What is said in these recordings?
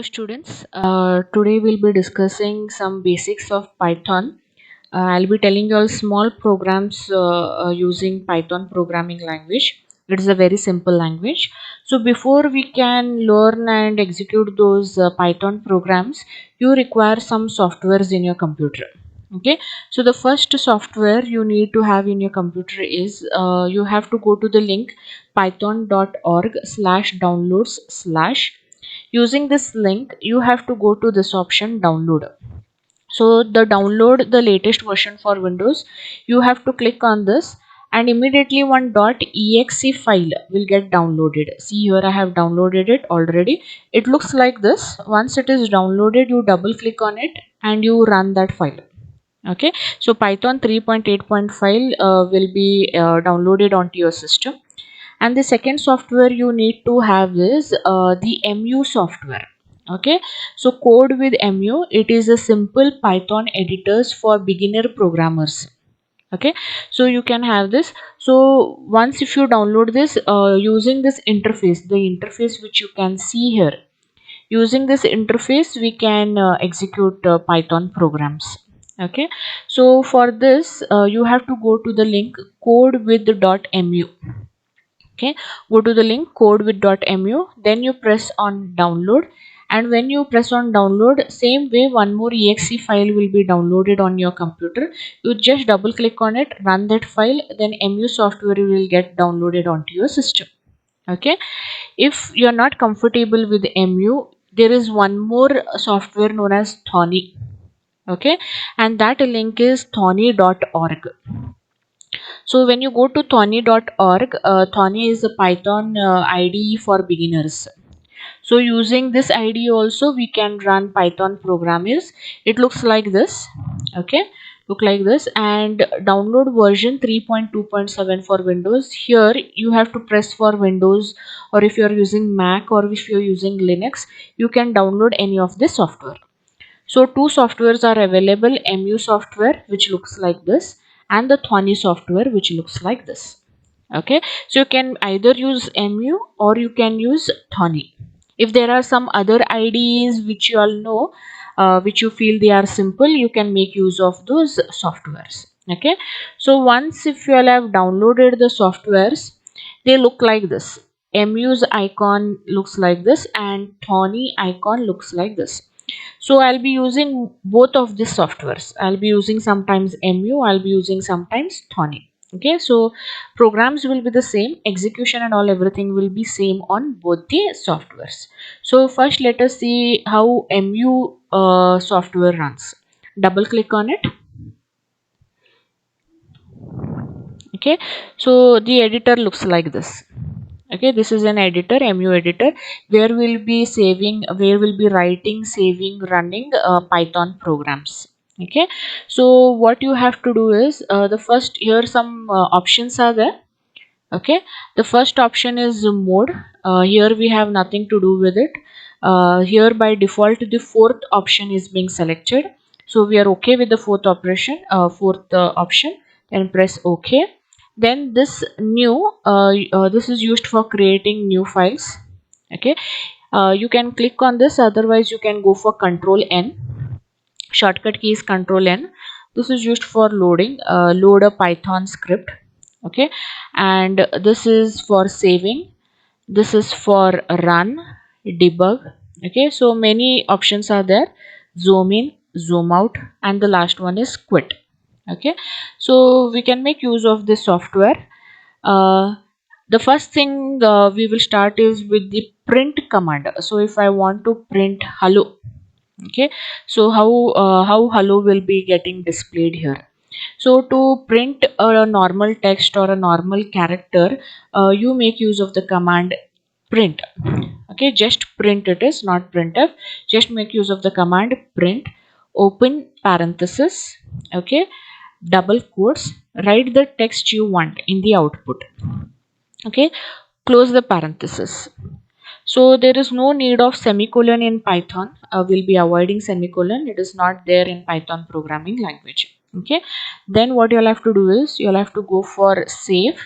students. Today we'll be discussing some basics of Python. I'll be telling you all small programs using Python programming language. It is a very simple language. So before we can learn and execute those Python programs, you require some softwares in your computer. Okay, so the first software you need to have in your computer is you have to go to the link python.org/downloads/ using this link you have to go to this option download. So the download the latest version for Windows, you have to click on this and immediately one .exe file will get downloaded. See here, I have downloaded it already. It looks like this. Once it is downloaded, you double click on it and you run that file. Okay, so Python 3.8 file will be downloaded onto your system. And the second software you need to have is the mu software. Okay, so code with mu, it is a simple Python editors for beginner programmers. Okay, so you can have this. So once if you download this using this interface, the interface which you can see here, using this interface we can execute Python programs. Okay, so for this you have to go to the link code with .mu. Okay, go to the link code with .mu, then you press on download, and when you press on download, same way one more exe file will be downloaded on your computer. You just double click on it, run that file, then mu software will get downloaded onto your system. Okay, if you are not comfortable with mu, there is one more software known as Thonny. Okay, and that link is thonny.org. So when you go to thonny.org, Thonny is a Python IDE for beginners. So using this IDE also we can run Python programs. It looks like this. Okay, look like this, and download version 3.2.7 for Windows. Here you have to press for Windows, or if you are using Mac or if you are using Linux, you can download any of this software. So two softwares are available, mu software which looks like this and the Thonny software which looks like this. Okay, so you can either use mu or you can use Thonny. If there are some other IDEs which you all know, which you feel they are simple, you can make use of those softwares. Okay, so once if you all have downloaded the softwares, they look like this. Mu's icon looks like this and Thonny icon looks like this. So I'll be using both of these softwares. I'll be using sometimes mu, I'll be using sometimes Thonny. Okay, so programs will be the same, execution and all everything will be same on both the softwares. So first let us see how mu software runs. Double click on it. Okay, so the editor looks like this. Okay, this is an editor, mu editor, where we'll be saving, where we'll be writing, saving, running Python programs. Okay, so what you have to do is the first, here some options are there. Okay, the first option is mode. Here we have nothing to do with it. Here by default the fourth option is being selected, so we are okay with the fourth option, then press OK. Then this new, this is used for creating new files. Okay, you can click on this, otherwise you can go for Control N. Shortcut key is Control N. This is used for loading, load a Python script. Okay, and this is for saving, this is for run, debug. Okay, so many options are there. Zoom in, zoom out, and the last one is quit. Okay, so we can make use of this software. The first thing we will start is with the print command. So if I want to print hello, okay, so how hello will be getting displayed here. So to print a normal text or a normal character, you make use of the command print. Okay, just print, it is not printf. Just make use of the command print, open parenthesis. Okay, double quotes, write the text you want in the output. Okay, close the parenthesis. So there is no need of semicolon in Python. We'll be avoiding semicolon. It is not there in Python programming language. Okay, then what you'll have to do is you'll have to go for save.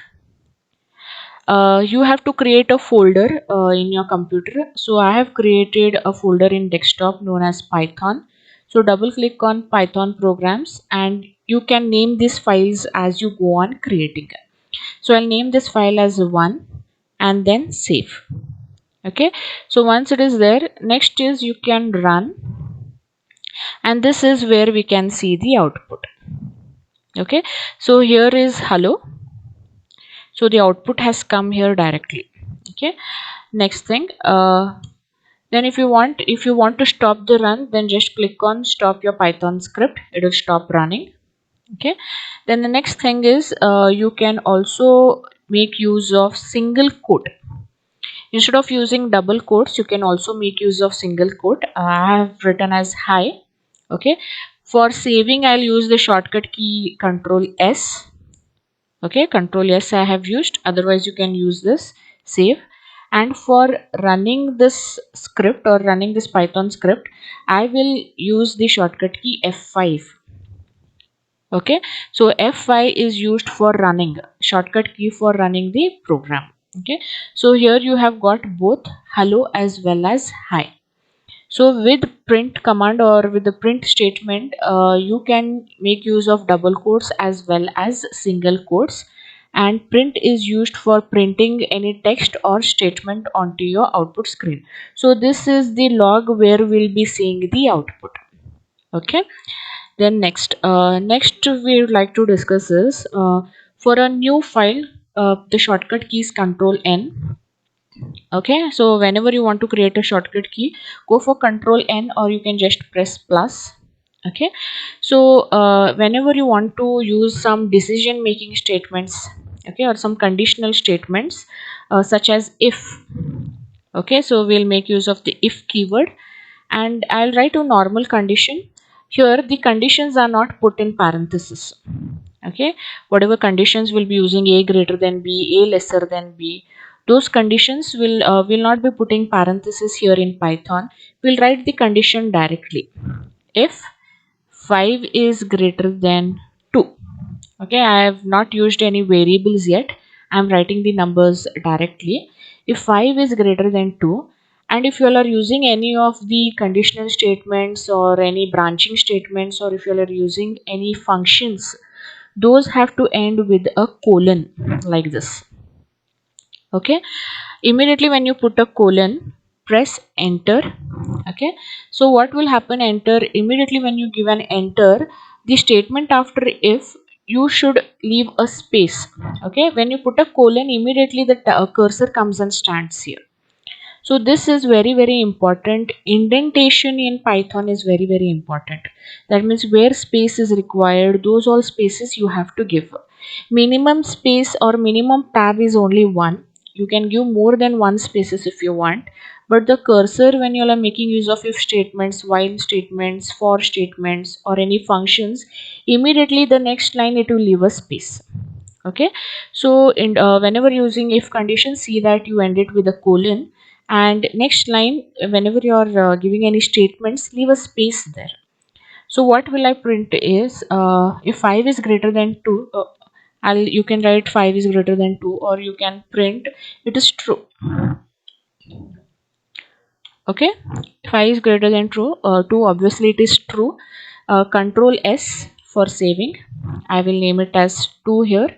you have to create a folder in your computer. So I have created a folder in desktop known as Python. So double click on Python programs and you can name these files as you go on creating. So I'll name this file as 1 and then save. Okay, so once it is there, next is you can run, and this is where we can see the output. Okay, so here is hello, so the output has come here directly. Okay, next thing, then if you want to stop the run, then just click on stop your Python script, it will stop running. Okay, then the next thing is you can also make use of single quote. Instead of using double quotes, you can also make use of single quote. I have written as hi. Okay, for saving I'll use the shortcut key Control S. Okay, Control S I have used, otherwise you can use this save. And for running this script or running this Python script, I will use the shortcut key F5. Okay, so F5 is used for running, shortcut key for running the program. Okay, so here you have got both hello as well as hi. So with print command or with the print statement, you can make use of double quotes as well as single quotes, and print is used for printing any text or statement onto your output screen. So this is the log where we'll be seeing the output. Okay, then next we would like to discuss is for a new file, the shortcut key is Control N. Okay, so whenever you want to create a shortcut key, go for Control N or you can just press plus. Okay, so whenever you want to use some decision making statements, okay, or some conditional statements such as if. Okay, so we'll make use of the if keyword, and I'll write a normal condition. Here the conditions are not put in parenthesis. Okay, whatever conditions will be using a greater than b, a lesser than b, those conditions will not be putting parenthesis here in Python. We'll write the condition directly. If 5 is greater than 2. Okay, I have not used any variables yet, I am writing the numbers directly. If 5 is greater than 2, and if you all are using any of the conditional statements or any branching statements, or if you all are using any functions, those have to end with a colon like this. Okay, immediately when you put a colon, press enter. Okay, so what will happen, enter, immediately when you give an enter, the statement after if, you should leave a space. Okay, when you put a colon, immediately the cursor comes and stands here. So this is very important. Indentation in Python is very important. That means where space is required, those all spaces you have to give. Minimum space or minimum tab is only one. You can give more than one spaces if you want. But the cursor, when you are making use of if statements, while statements, for statements, or any functions, immediately the next line it will leave a space. Okay, so in whenever using if condition, see that you end it with a colon, and next line whenever you are giving any statements, leave a space there. So what will I print is if 5 is greater than 2, you can write 5 is greater than 2, or you can print it is true. Okay, 5 is greater than true, 2 obviously it is true. Control S for saving, I will name it as 2 here.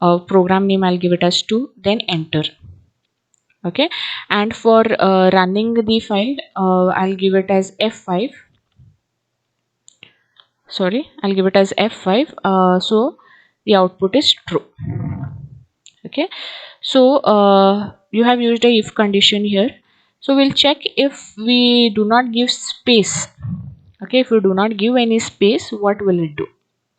Program name I'll give it as 2, then enter. Okay, and for running the file, I'll give it as F5. Sorry, I'll give it as F5. So the output is true. Okay, so you have used a if condition here. So we'll check if we do not give space. Okay, if we do not give any space, what will it do?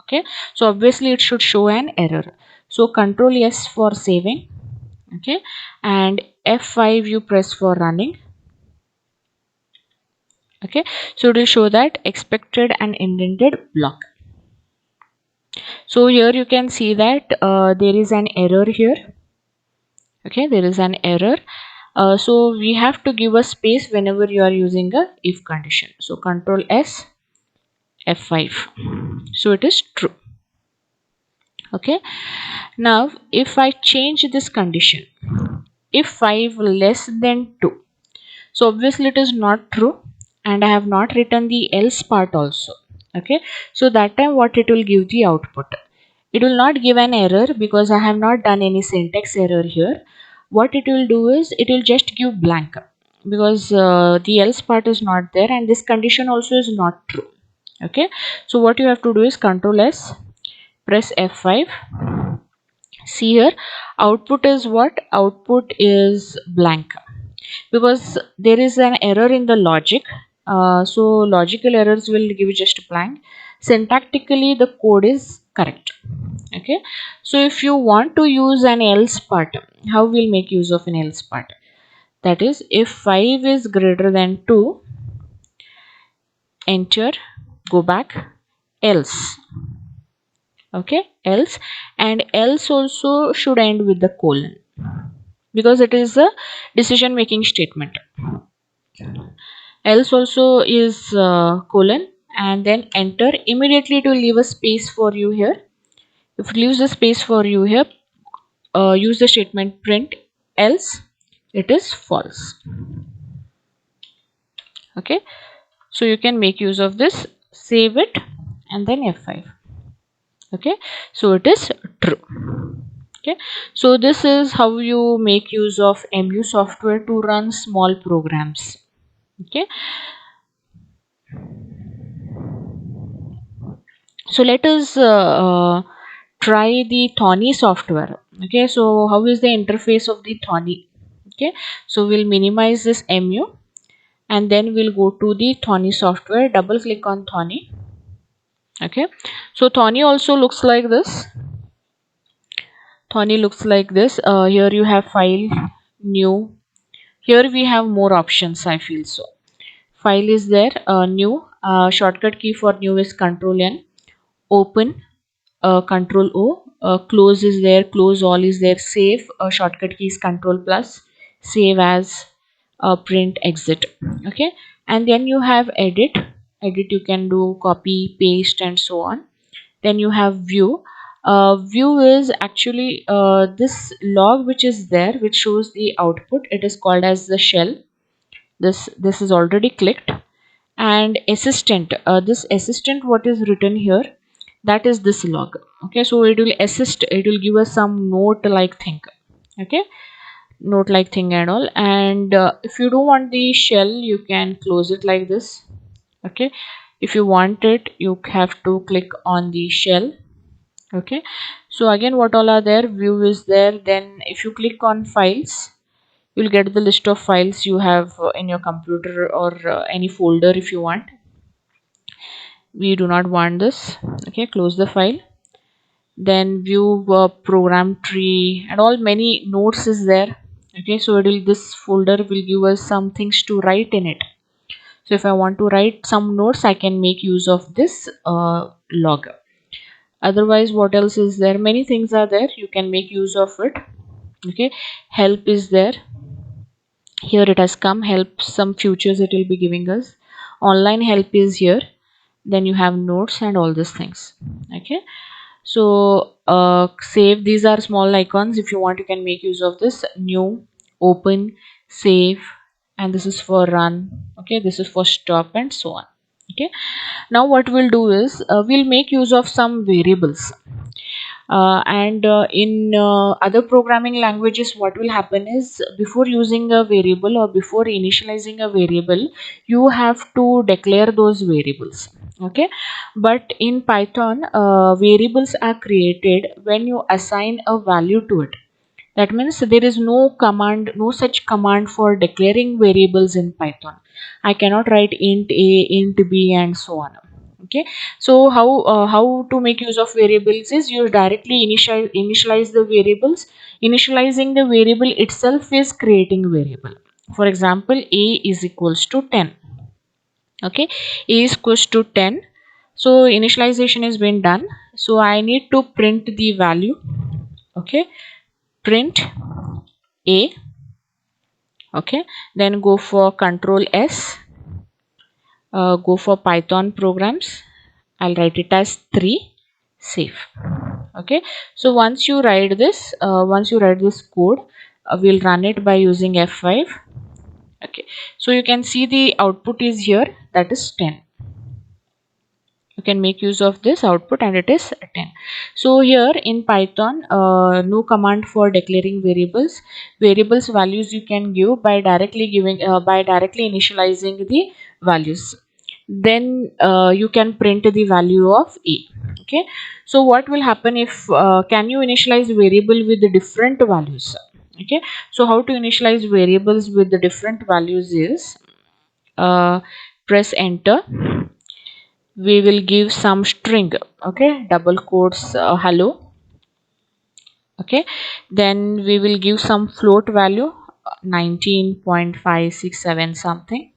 Okay, so obviously it should show an error. So Control S for saving. Okay, and F5 you press for running. Okay, so it will show that expected and indented block. So here you can see that there is an error here. Okay, there is an error. So we have to give a space whenever you are using a if condition. So Control S, F5. So it is true. Okay, now if I change this condition, if 5 less than 2, so obviously it is not true, and I have not written the else part also. Okay, so that time what it will give the output, it will not give an error because I have not done any syntax error here. What it will do is it will just give blank because the else part is not there and this condition also is not true. Okay, so what you have to do is Control S, press F5. See here, output is what? Output is blank because there is an error in the logic. So logical errors will give you just blank. Syntactically the code is correct. Okay, so if you want to use an else part, how we'll make use of an else part? That is, if 5 is greater than 2, enter, go back, else. Okay, else, and else also should end with the colon because it is a decision making statement. Else also is colon, and then enter. Immediately it will leave a space for you here. If it leaves a space for you here, use the statement print else, it is false. Okay, so you can make use of this, save it, and then F5. Okay, so it is true. Okay, so this is how you make use of MU software to run small programs. Okay, so let us try the Thonny software. Okay, so how is the interface of the Thonny? Okay, so we'll minimize this MU and then we'll go to the Thonny software, double click on Thonny. Okay, so Thonny also looks like this. Thonny looks like this. Here you have file, new. Here we have more options, I feel so. File is there, new. Shortcut key for new is Control N. Open, Control O. Close is there, close all is there. Save, shortcut key is Control plus. Save as, print, exit. Okay, and then you have edit. Edit you can do copy, paste, and so on. Then you have view. View is actually this log which is there, which shows the output. It is called as the shell. This is already clicked. And assistant, this assistant what is written here, that is this log. Okay, so it will assist, it will give us some note like thing. Okay, note like thing and all. And if you don't want the shell, you can close it like this. Okay, if you want it, you have to click on the shell. Okay, so again what all are there, view is there. Then if you click on files, you'll get the list of files you have in your computer or any folder if you want. We do not want this. Okay, close the file. Then view program tree and all, many notes is there. Okay, so it will, this folder will give us some things to write in it. So if I want to write some notes, I can make use of this log. Otherwise what else is there, many things are there, you can make use of it. Okay, help is there. Here it has come, help, some futures it will be giving us. Online help is here. Then you have notes and all these things. Okay, so save, these are small icons. If you want, you can make use of this. New, open, save, and this is for run. Okay, this is for stop and so on. Okay, now what we'll do is we'll make use of some variables. And in other programming languages, what will happen is, before using a variable or before initializing a variable, you have to declare those variables. Okay, but in Python, variables are created when you assign a value to it. That means there is no command, no such command for declaring variables in Python. I cannot write int a, int b, and so on. Okay, so how to make use of variables is, you directly initialize the variables. Initializing the variable itself is creating variable. For example, a is equals to 10. Okay, a is equals to 10. So initialization has been done, so I need to print the value. Okay, print a. Okay, then go for Control S, go for Python programs. I'll write it as 3, save. Okay, so once you write this code, we'll run it by using F5. Okay, so you can see the output is here, that is 10. You can make use of this output and it is 10. So here in Python, no command for declaring variables values you can give by directly initializing the values. Then you can print the value of a. Okay, so what will happen if can you initialize variable with the different values? Okay, so how to initialize variables with the different values is, uh, press enter. We will give some string. Okay, double quotes, hello. Okay, then we will give some float value, 19.567 something.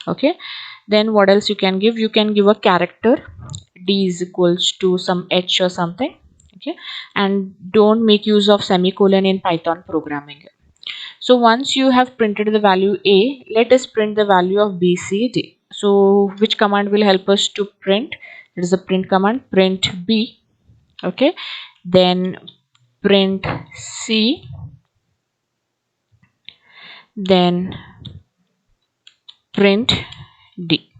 Okay, then what else you can give? You can give a character, d is equals to some h or something. Okay, and don't make use of semicolon in Python programming. So once you have printed the value a, let us print the value of b, c, d. So which command will help us to print? It is the print command, print b. Okay, then print c, then print d.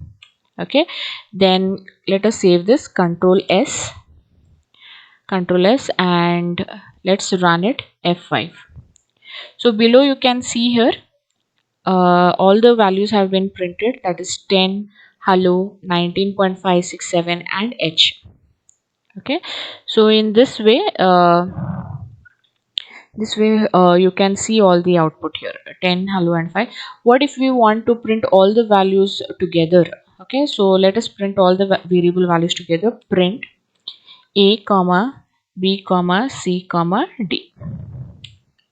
Okay, then let us save this, control s, and let's run it, F5. So below you can see here, all the values have been printed, that is 10, hello, 19.567 and h. Okay, so in this way you can see all the output here, 10, hello and 5. What if we want to print all the values together? Okay, so let us print all the variable values together. Print a comma b comma c comma d.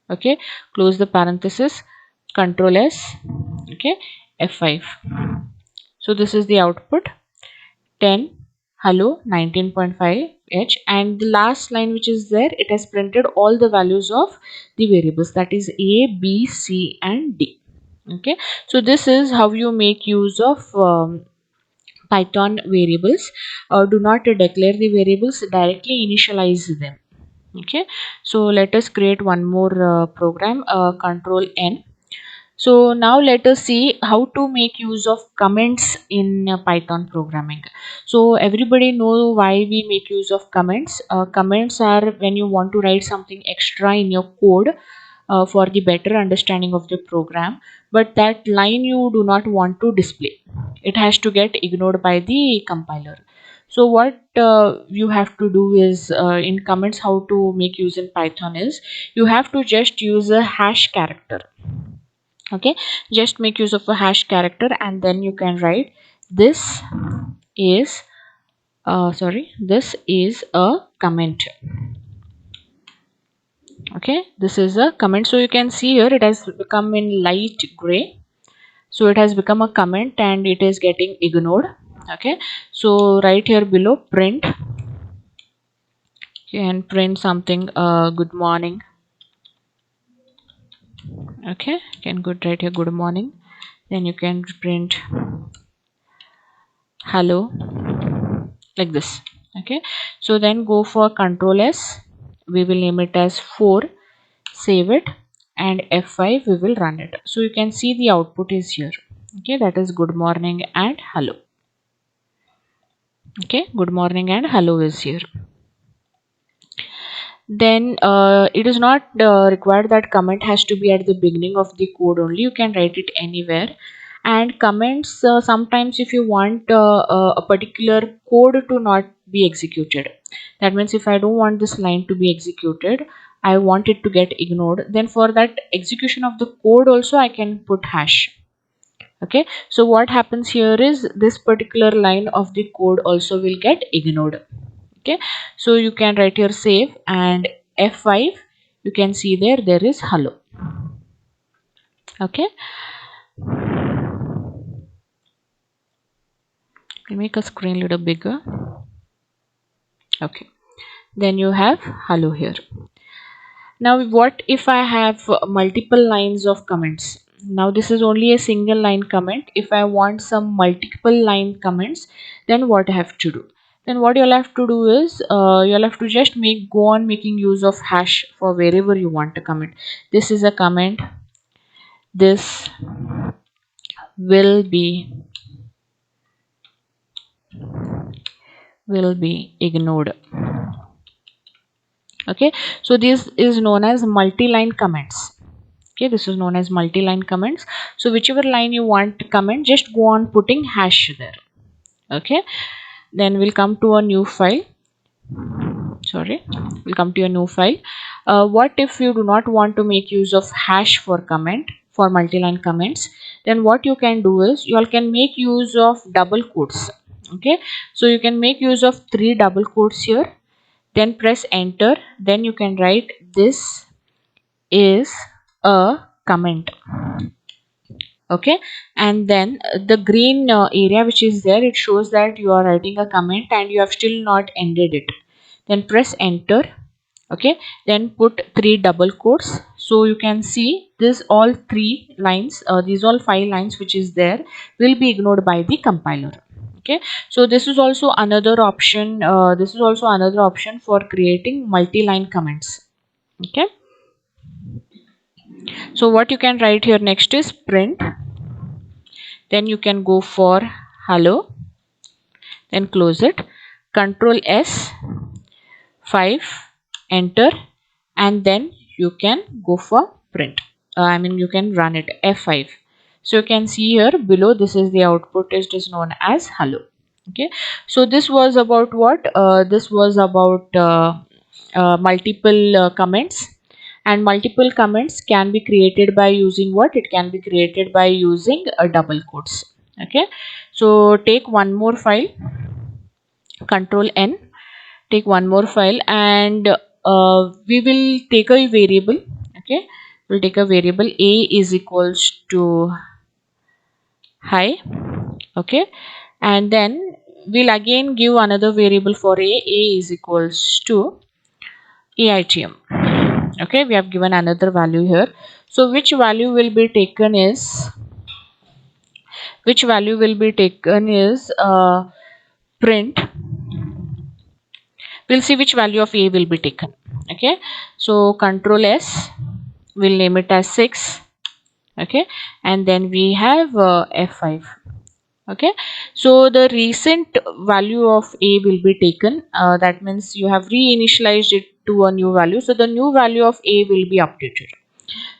Okay, close the parenthesis, control s. Okay, F5. So this is the output, 10, hello, 19.5 h, and the last line which is there, it has printed all the values of the variables, that is a, b, c and d. Okay, so this is how you make use of Python variables. Do not declare the variables, directly initialize them. Okay, so let us create one more program, control n. So now let us see how to make use of comments in Python programming. So everybody know why we make use of comments. Comments are when you want to write something extra in your code for the better understanding of the program, but that line you do not want to display. It has to get ignored by the compiler. So what you have to do is, in comments, how to make use in Python is, you have to just use a hash character. Okay, just make use of a hash character and then you can write, this is this is a comment. Okay, this is a comment. So you can see here it has become in light gray, so it has become a comment and it is getting ignored. Okay, so right here below, print, you can print something, good morning. Okay, you can go right here, good morning. Then you can print hello, like this. Okay, so then go for control s, we will name it as 4, save it, and F5, we will run it. So you can see the output is here. Okay, that is good morning and hello. Okay, good morning and hello is here. Then it is not required that comment has to be at the beginning of the code only, you can write it anywhere. And comments, sometimes if you want a particular code to not be executed, that means if I don't want this line to be executed, I want it to get ignored, then for that execution of the code also I can put hash. Okay, so what happens here is, this particular line of the code also will get ignored. Okay, so you can write here save and F5, you can see there is hello. Okay, I'll make a screen little bigger. Okay, then you have hello here. Now what if I have multiple lines of comments? Now this is only a single line comment. If I want some multiple line comments, then what I have to do? then what you'll have to do is you'll have to just go on making use of hash for wherever you want to comment. This is a comment, this will be ignored. Okay, so this is known as multi-line comments. Okay, this is known as multi-line comments. So whichever line you want to comment, just go on putting hash there. Okay, then we'll come to a new file. We'll come to a new file. What if you do not want to make use of hash for comment, for multi-line comments? Then what you can do is you all can make use of double quotes. Okay, so you can make use of 3 double quotes here, then press enter, then you can write this is a comment. Okay, and then the green area which is there, it shows that you are writing a comment and you have still not ended it. Then press enter. Okay, then put 3 double quotes. So you can see this all 3 lines, these all 5 lines which is there will be ignored by the compiler. Okay, so this is also another option, for creating multi-line comments. Okay, so what you can write here next is print, then you can go for hello, then close it, control S, 5, enter, and then you can go for print. You can run it F5. So you can see here below, this is the output, it is known as hello. Okay, so this was about what? This was about multiple comments, and multiple comments can be created by using what? It can be created by using a double quotes. Okay, so take one more file, control N, take one more file, and we will take a variable. Okay, we'll take a variable a is equals to hi. Okay, and then we'll again give another variable for a is equals to AITM. Okay, we have given another value here. So which value will be taken is print. We'll see which value of a will be taken. Okay, so control S, we'll name it as 6. Okay, and then we have F5. Okay, so the recent value of a will be taken, that means you have reinitialized it to a new value, so the new value of a will be updated.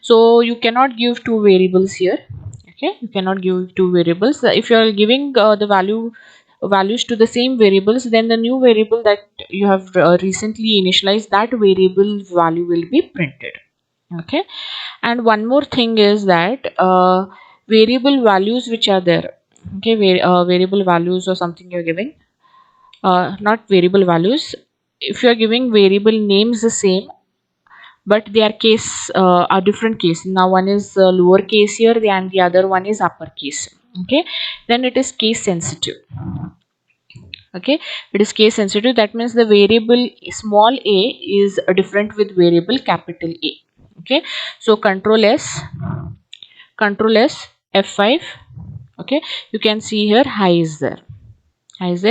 So you cannot give 2 variables here. Okay, you cannot give 2 variables. If you are giving the values to the same variables, then the new variable that you have recently initialized, that variable value will be printed. Okay, and one more thing is that variable values which are there. Okay, variable values or something you're giving, not variable values, if you're giving variable names the same, but their case are different case. Now one is lower case here and the other one is uppercase. Okay, then it is case sensitive. Okay, it is case sensitive, that means the variable small a is different with variable capital A. Okay, so control S, F5. Okay, you can see here high is there.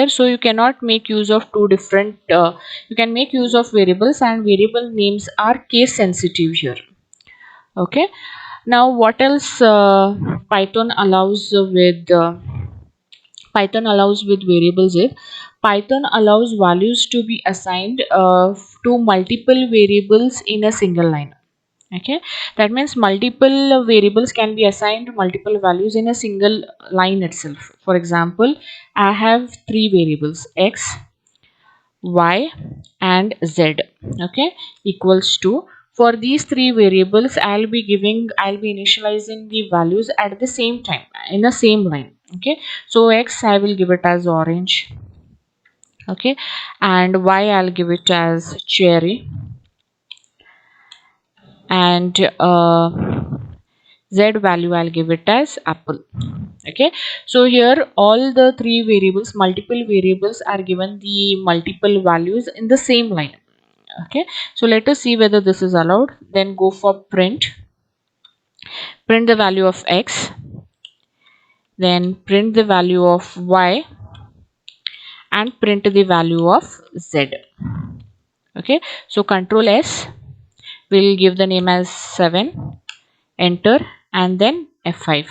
So you cannot make use of two different you can make use of variables, and variable names are case sensitive here. Okay, now what else Python allows with variables is Python allows values to be assigned to multiple variables in a single line. Okay, that means multiple variables can be assigned multiple values in a single line itself. For example, I have 3 variables x, y and z. Okay, equals to, for these 3 variables I'll be initializing the values at the same time in the same line. Okay, so x I will give it as orange. Okay, and y I'll give it as cherry, and z value I'll give it as apple. Okay, so here all the 3 variables, multiple variables, are given the multiple values in the same line. Okay, so let us see whether this is allowed. Then go for print the value of x, then print the value of y, and print the value of Z. Okay, so Control S will give the name as 7, enter, and then F5.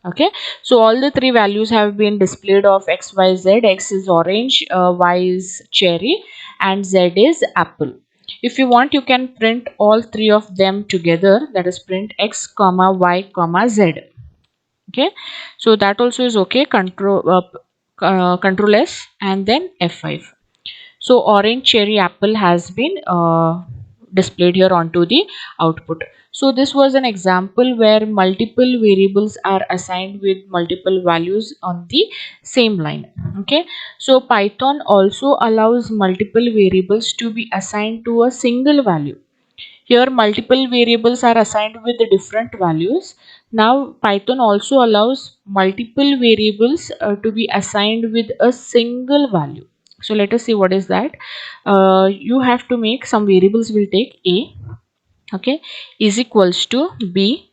Okay, so all the three values have been displayed of X, Y, Z. X is orange, Y is cherry, and Z is apple. If you want, you can print all three of them together, that is print X comma Y comma Z. Okay, so that also is okay. Control S and then F5. So orange, cherry, apple has been displayed here onto the output. So this was an example where multiple variables are assigned with multiple values on the same line. Okay, so Python also allows multiple variables to be assigned to a single value. Here multiple variables are assigned with different values. Now Python also allows multiple variables to be assigned with a single value. So let us see what is that. You have to make some variables. Will take A, okay, is equals to B,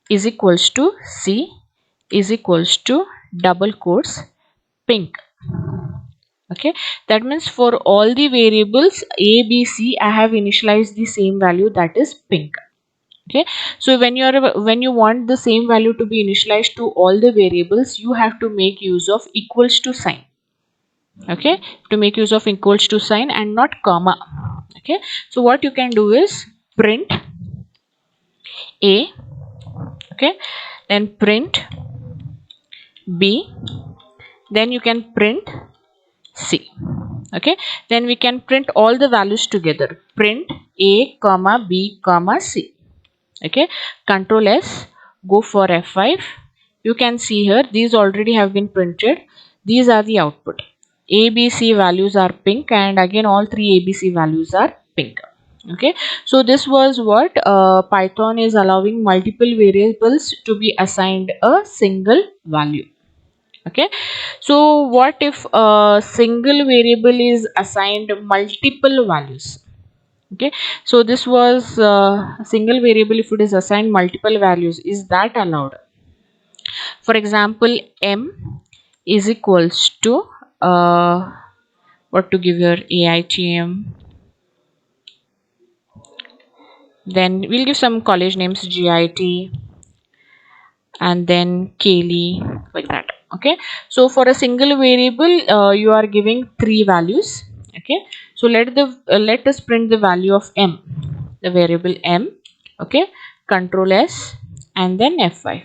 is equals to C, is equals to double quotes pink. Okay, that means for all the variables A, B, C, I have initialized the same value, that is pink. Okay, so when you want the same value to be initialized to all the variables, you have to make use of equals to sign. Okay, to make use of equals to sign and not comma. Okay, so what you can do is print A, okay, then print B, then you can print C. Okay, then we can print all the values together, print A comma B comma C. Okay, Control S, go for F5. You can see here these already have been printed. These are the output. A, B, C values are pink, and again all three A, B, C values are pink. Okay, so this was what Python is allowing multiple variables to be assigned a single value. Okay, so what if a single variable is assigned multiple values? Okay, so this was a single variable. If it is assigned multiple values, is that allowed? For example, M is equals to what to give your AITM, then we'll give some college names, GIT, and then Kaylee, like that. Okay, so for a single variable you are giving three values. Okay, so let us print the value of M, the variable M. Okay, Control S and then F5.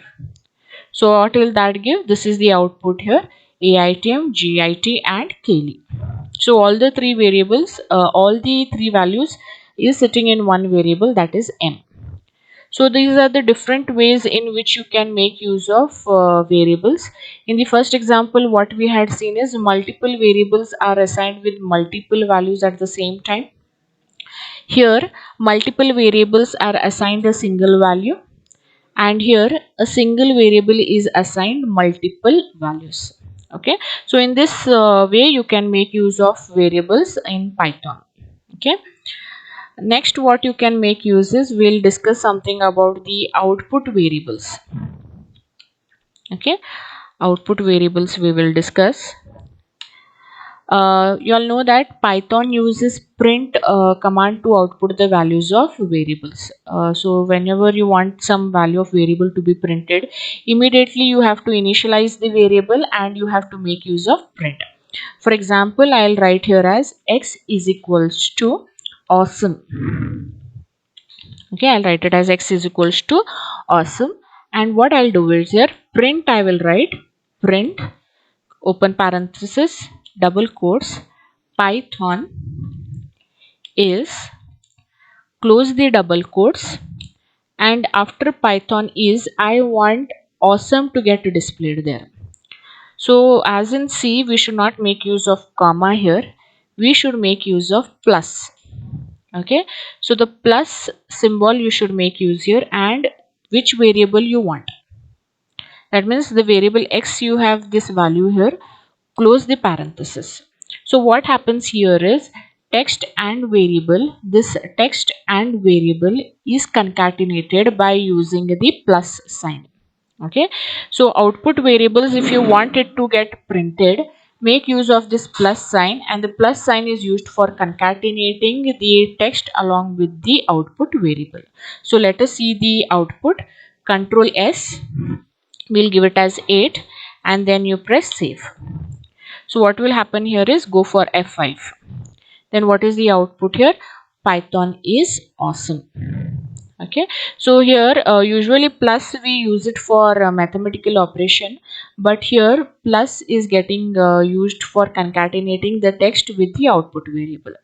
So what will that give? This is the output here, AITM, GIT and Kaylee. So all the three variables, all the three values is sitting in one variable, that is M. So these are the different ways in which you can make use of variables. In the first example, what we had seen is multiple variables are assigned with multiple values at the same time. Here, multiple variables are assigned a single value, and here a single variable is assigned multiple values. Okay, so in this way you can make use of variables in Python. Okay, next what you can make use is, we'll discuss something about the output variables. Okay, output variables we will discuss. You all know that Python uses print command to output the values of variables. So whenever you want some value of variable to be printed, immediately you have to initialize the variable and you have to make use of print. For example, I'll write here as X is equals to awesome. Okay, I'll write it as X is equals to awesome, and what I'll do is here print, I will write print, open parenthesis, double quotes, Python is, close the double quotes, and after Python is, I want awesome to get displayed there. So as in C, we should not make use of comma here, we should make use of plus. Okay, so the plus symbol you should make use here, and which variable you want. That means the variable X, you have this value here, close the parenthesis. So what happens here is text and variable, this text and variable is concatenated by using the plus sign. Okay, so output variables, if you want it to get printed, make use of this plus sign, and the plus sign is used for concatenating the text along with the output variable. So let us see the output. Control S will give it as 8, and then you press save. So what will happen here is go for F5. Then what is the output here? Python is awesome. Okay, so here usually plus we use it for mathematical operation, but here plus is getting used for concatenating the text with the output variable.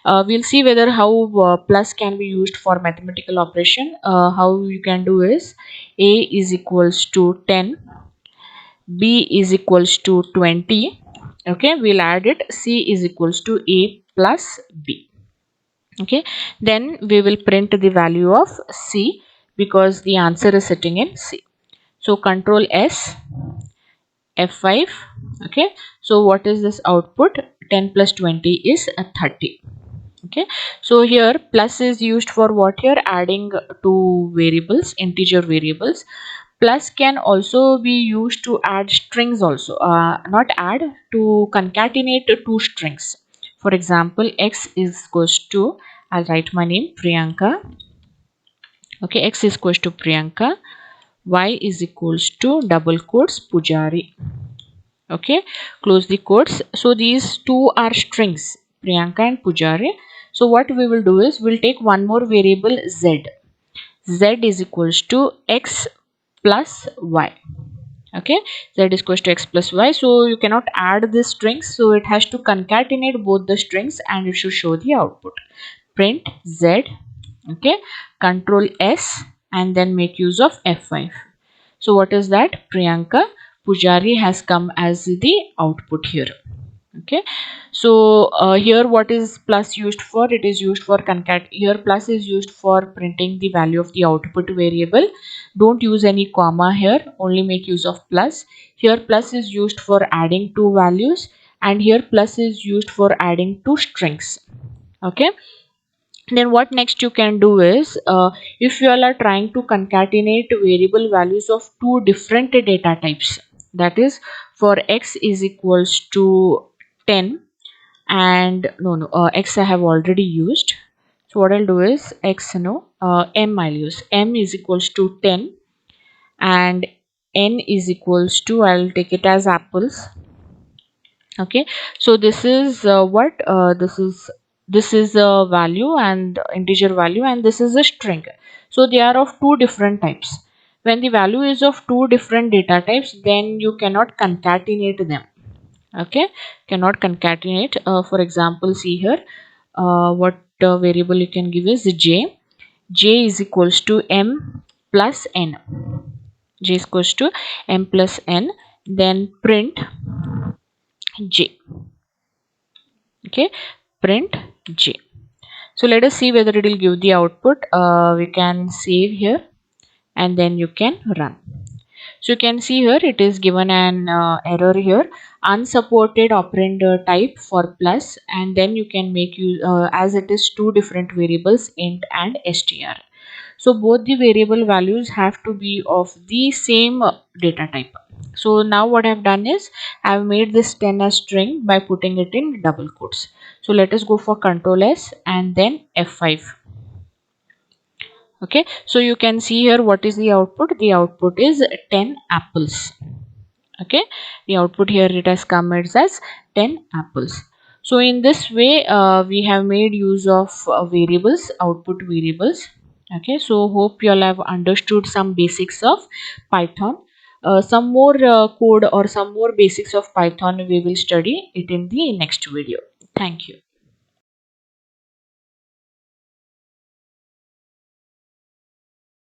We'll see whether how plus can be used for mathematical operation. How you can do is a is equals to 10, b is equals to 20. Okay, we'll add it. C is equals to a plus b. Okay, then we will print the value of C because the answer is sitting in C. So control S, F5. Okay, so what is this output? 10 plus 20 is 30. Okay, so here plus is used for what? Here adding two variables, integer variables. Plus can also be used to add strings also, not add, to concatenate two strings. For example, x is equals to, I'll write my name Priyanka. Okay, x is equals to Priyanka, y is equals to double quotes Pujari. Okay, close the quotes. So these two are strings, Priyanka and Pujari. So what we will do is we'll take one more variable z. Z is equals to x plus y. Okay, z is equals to x plus y. So you cannot add the strings, so it has to concatenate both the strings and it should show the output. Print z. Okay, control S and then make use of F5. So what is that? Priyanka Pujari has come as the output here. Okay, so here what is plus used for? It is used for concat. Here plus is used for printing the value of the output variable. Don't use any comma here, only make use of plus. Here plus is used for adding two values, and here plus is used for adding two strings. Okay, then what next you can do is if you all are trying to concatenate variable values of two different data types, that is for x is equals to 10, and x I have already used. So what I'll do is x, m I'll use. M is equals to 10 and n is equals to, I'll take it as apples. Okay, so this is what this is a value and integer value, and this is a string. So they are of two different types. When the value is of two different data types, then you cannot concatenate them. Okay, cannot concatenate. For example, see here what variable you can give is j is equals to m plus n. J is equals to m plus n, then print j. Okay, print j. So let us see whether it will give the output. We can save here and then you can run. So you can see here it is given an error here, unsupported operand type for plus, and then you can make use as it is two different variables, int and str. So both the variable values have to be of the same data type. So now what I've done is I've made this 10 as string by putting it in double quotes. So let us go for Control S and then F5. Okay, so you can see here what is the output. The output is 10 apples. Okay, the output here it has come as 10 apples. So in this way we have made use of variables, output variables. Okay, so hope you all have understood some basics of Python. Some more code or some more basics of Python we will study it in the next video. Thank you.